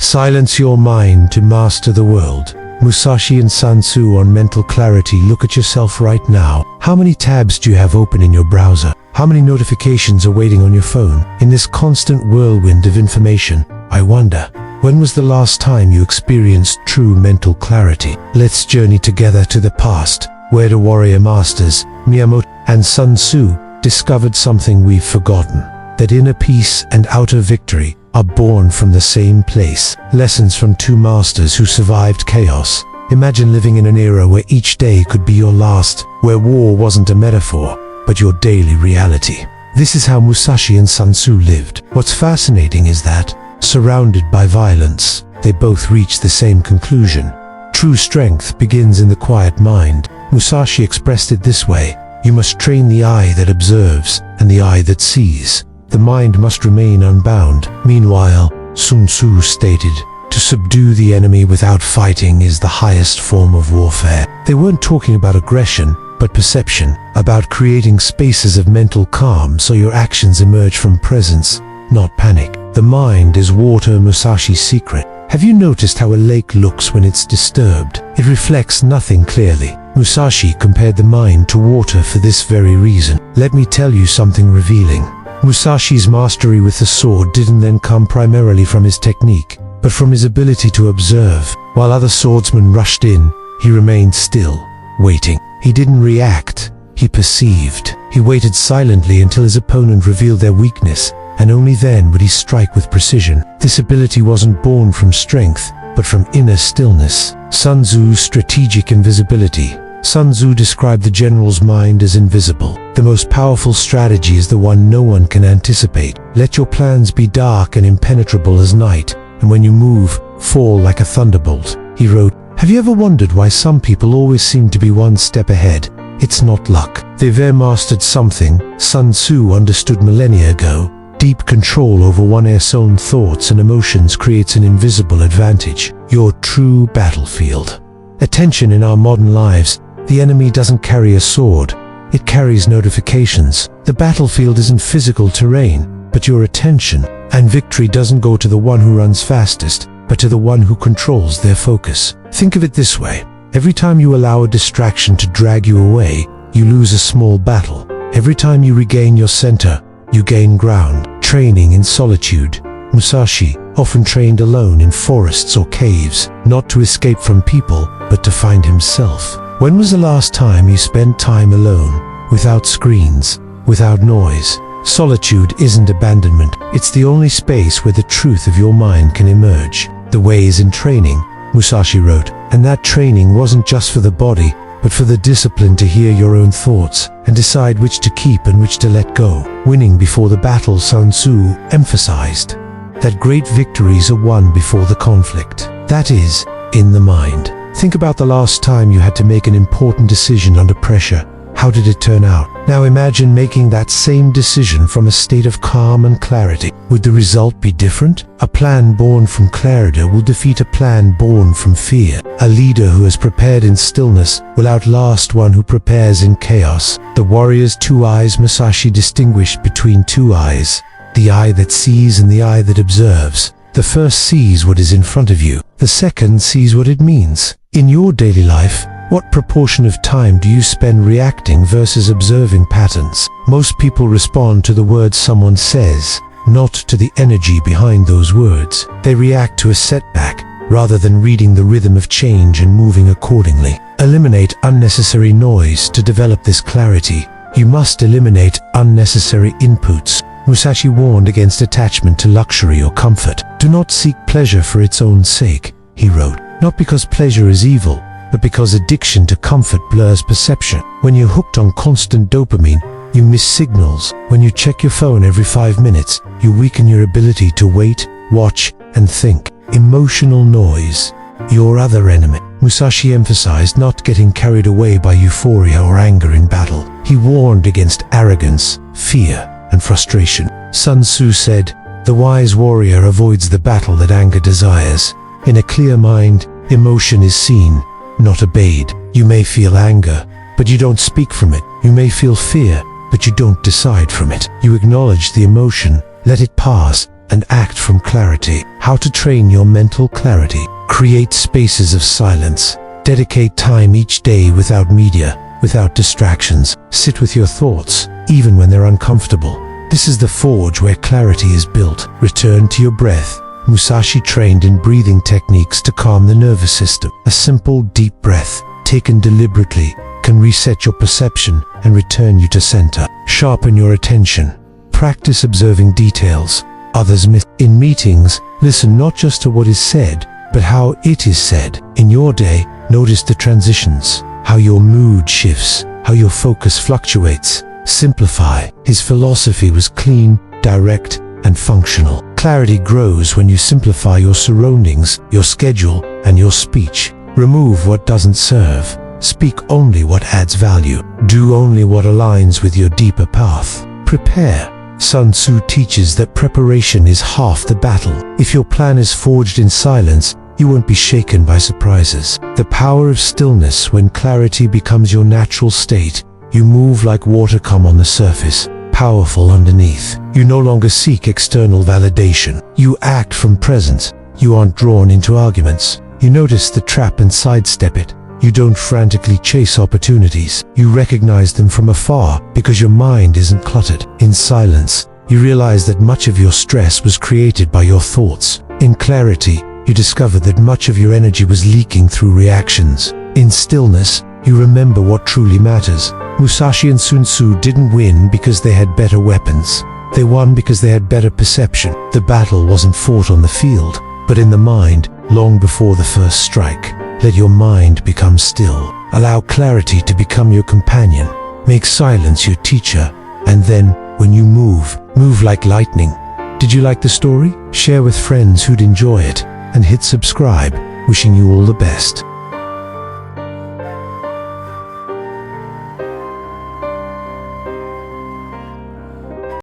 Silence your mind to master the world. Musashi and Sun Tzu on mental clarity. Look at yourself right now. How many tabs do you have open in your browser? How many notifications are waiting on your phone? In this constant whirlwind of information, I wonder, when was the last time you experienced true mental clarity? Let's journey together to the past, where the warrior masters, Miyamoto and Sun Tzu, discovered something we've forgotten, that inner peace and outer victory are born from the same place. Lessons from two masters who survived chaos. Imagine living in an era where each day could be your last, where war wasn't a metaphor, but your daily reality. This is how Musashi and Sun Tzu lived. What's fascinating is that, surrounded by violence, they both reached the same conclusion. True strength begins in the quiet mind. Musashi expressed it this way: you must train the eye that observes and the eye that sees. The mind must remain unbound. Meanwhile, Sun Tzu stated, to subdue the enemy without fighting is the highest form of warfare. They weren't talking about aggression, but perception, about creating spaces of mental calm so your actions emerge from presence, not panic. The mind is water, Musashi's secret. Have you noticed how a lake looks when it's disturbed? It reflects nothing clearly. Musashi compared the mind to water for this very reason. Let me tell you something revealing. Musashi's mastery with the sword didn't then come primarily from his technique, but from his ability to observe. While other swordsmen rushed in, he remained still, waiting. He didn't react, he perceived. He waited silently until his opponent revealed their weakness, and only then would he strike with precision. This ability wasn't born from strength, but from inner stillness. Sun Tzu's strategic invisibility. Sun Tzu described the general's mind as invisible. The most powerful strategy is the one no one can anticipate. Let your plans be dark and impenetrable as night, and when you move, fall like a thunderbolt. He wrote, have you ever wondered why some people always seem to be one step ahead? It's not luck. They've mastered something Sun Tzu understood millennia ago. Deep control over one's own thoughts and emotions creates an invisible advantage. Your true battlefield. Attention. In our modern lives, the enemy doesn't carry a sword, it carries notifications. The battlefield isn't physical terrain, but your attention. And victory doesn't go to the one who runs fastest, but to the one who controls their focus. Think of it this way. Every time you allow a distraction to drag you away, you lose a small battle. Every time you regain your center, you gain ground. Training in solitude. Musashi often trained alone in forests or caves, not to escape from people, but to find himself. When was the last time you spent time alone, without screens, without noise? Solitude isn't abandonment. It's the only space where the truth of your mind can emerge. The way is in training, Musashi wrote, and that training wasn't just for the body, but for the discipline to hear your own thoughts and decide which to keep and which to let go. Winning before the battle, Sun Tzu emphasized that great victories are won before the conflict. That is, in the mind. Think about the last time you had to make an important decision under pressure. How did it turn out? Now imagine making that same decision from a state of calm and clarity. Would the result be different? A plan born from clarity will defeat a plan born from fear. A leader who is prepared in stillness will outlast one who prepares in chaos. The warrior's two eyes. Musashi distinguished between two eyes, the eye that sees and the eye that observes. The first sees what is in front of you. The second sees what it means. In your daily life, what proportion of time do you spend reacting versus observing patterns? Most people respond to the words someone says, not to the energy behind those words. They react to a setback, rather than reading the rhythm of change and moving accordingly. Eliminate unnecessary noise. To develop this clarity, you must eliminate unnecessary inputs. Musashi warned against attachment to luxury or comfort. Do not seek pleasure for its own sake, he wrote. Not because pleasure is evil, but because addiction to comfort blurs perception. When you're hooked on constant dopamine, you miss signals. When you check your phone every 5 minutes, you weaken your ability to wait, watch, and think. Emotional noise, your other enemy. Musashi emphasized not getting carried away by euphoria or anger in battle. He warned against arrogance, fear, and frustration. Sun Tzu said, the wise warrior avoids the battle that anger desires. In a clear mind, emotion is seen, not obeyed. You may feel anger, but you don't speak from it. You may feel fear, but you don't decide from it. You acknowledge the emotion, let it pass, and act from clarity. How to train your mental clarity. Create spaces of silence. Dedicate time each day without media, without distractions. Sit with your thoughts, even when they're uncomfortable. This is the forge where clarity is built. Return to your breath. Musashi trained in breathing techniques to calm the nervous system. A simple, deep breath, taken deliberately, can reset your perception and return you to center. Sharpen your attention. Practice observing details others miss. In meetings, listen not just to what is said, but how it is said. In your day, notice the transitions, how your mood shifts, how your focus fluctuates. Simplify. His philosophy was clean, direct, and functional. Clarity grows when you simplify your surroundings, your schedule, and your speech. Remove what doesn't serve. Speak only what adds value. Do only what aligns with your deeper path. Prepare. Sun Tzu teaches that preparation is half the battle. If your plan is forged in silence, you won't be shaken by surprises. The power of stillness. When clarity becomes your natural state, you move like water come on the surface, powerful underneath. You no longer seek external validation. You act from presence. You aren't drawn into arguments. You notice the trap and sidestep it. You don't frantically chase opportunities. You recognize them from afar because your mind isn't cluttered. In silence, you realize that much of your stress was created by your thoughts. In clarity, you discover that much of your energy was leaking through reactions. In stillness, you remember what truly matters. Musashi and Sun Tzu didn't win because they had better weapons. They won because they had better perception. The battle wasn't fought on the field, but in the mind, long before the first strike. Let your mind become still. Allow clarity to become your companion. Make silence your teacher. And then, when you move like lightning. Did you like the story? Share with friends who'd enjoy it. And hit subscribe. Wishing you all the best.